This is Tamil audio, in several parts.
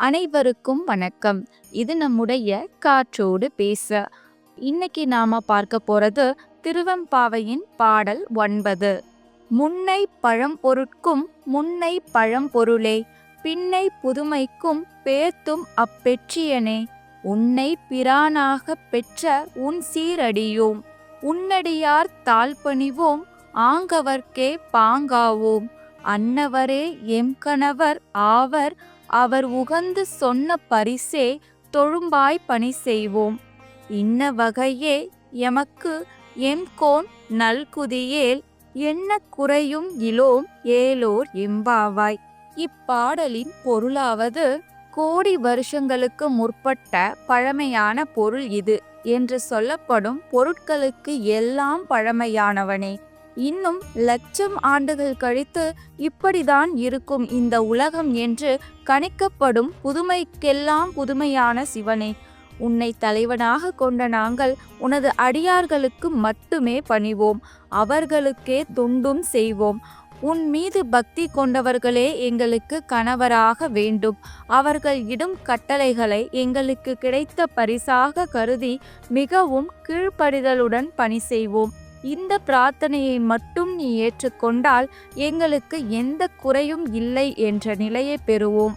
அனைவருக்கும் வணக்கம். இது நம்முடைய காற்றோடு பேச. இன்னைக்கு நாம பார்க்க போறது திருவெம்பாவையின் பாடல் 9. முன்னை பழம்பொருட்கும் முன்னை பழம்பொருளே, பின்னை புதுமைக்கும் பேர்த்தும் அப்பெற்றியனே, உன்னை பிரானாகப் பெற்ற உன் சீரடியோம், உன்னடியார் தாழ்பணிவோம், ஆங்கவர்க்கே பாங்காவோம், அன்னவரே எம் கணவர் ஆவர், அவர் உகந்து சொன்ன பரிசே தொழும்பாய் பணி செய்வோம், இன்ன வகையே எமக்கு எம்கோன் நல்குதியேல், என்ன குறையும் இலோம் ஏலோர் எம்பாவாய். இப்பாடலின் பொருளாவது, கோடி வருஷங்களுக்கு முற்பட்ட பழமையான பொருள் இது என்று சொல்லப்படும் பொருட்களுக்கு எல்லாம் பழமையானவனே, இன்னும் லட்சம் ஆண்டுகள் கழித்து இப்படிதான் இருக்கும் இந்த உலகம் என்று கணிக்கப்படும் புதுமைக்கெல்லாம் புதுமையான சிவனே, உன்னை தலைவனாக கொண்ட நாங்கள் உனது அடியார்களுக்கு மட்டுமே பணிவோம், அவர்களுக்கே தொண்டும் செய்வோம். உன் மீது பக்தி கொண்டவர்களே எங்களுக்கு கணவராக வேண்டும், அவர்கள் இடும் கட்டளைகளை எங்களுக்கு கிடைத்த பரிசாக கருதி மிகவும் கீழ்ப்படிதலுடன் பணி செய்வோம். இந்த பிரார்த்தனையை மட்டும் நீ ஏற்றுக்கொண்டால் எங்களுக்கு எந்த குறையும் இல்லை என்ற நிலையை பெறுவோம்.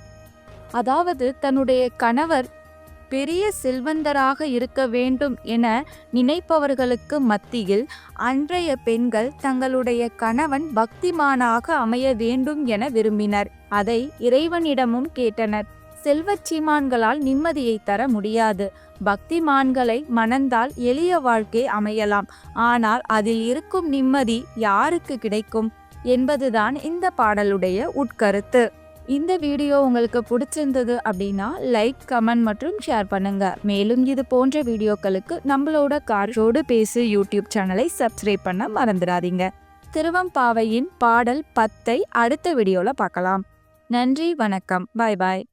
அதாவது தன்னுடைய கணவர் பெரிய செல்வந்தராக இருக்க வேண்டும் என நினைப்பவர்களுக்கு மத்தியில் அன்றைய பெண்கள் தங்களுடைய கணவன் பக்திமானாக அமைய வேண்டும் என விரும்பினர். அதை இறைவனிடமும் கேட்டனர். செல்வச்சீமான்களால் நிம்மதியை தர முடியாது. பக்திமான்களை மணந்தால் எளிய வாழ்க்கை அமையலாம். ஆனால் அதில் இருக்கும் நிம்மதி யாருக்கு கிடைக்கும் என்பதுதான் இந்த பாடலுடைய உட்கருத்து. இந்த வீடியோ உங்களுக்கு பிடிச்சிருந்தது அப்படின்னா லைக், கமெண்ட் மற்றும் ஷேர் பண்ணுங்க. மேலும் இது போன்ற வீடியோக்களுக்கு நம்மளோட காற்றோடு பேசு யூடியூப் சேனலை சப்ஸ்கிரைப் பண்ண மறந்துடாதீங்க. திருவெம்பாவையின் பாடல் 10 அடுத்த வீடியோல பார்க்கலாம். நன்றி, வணக்கம், பாய் பாய்.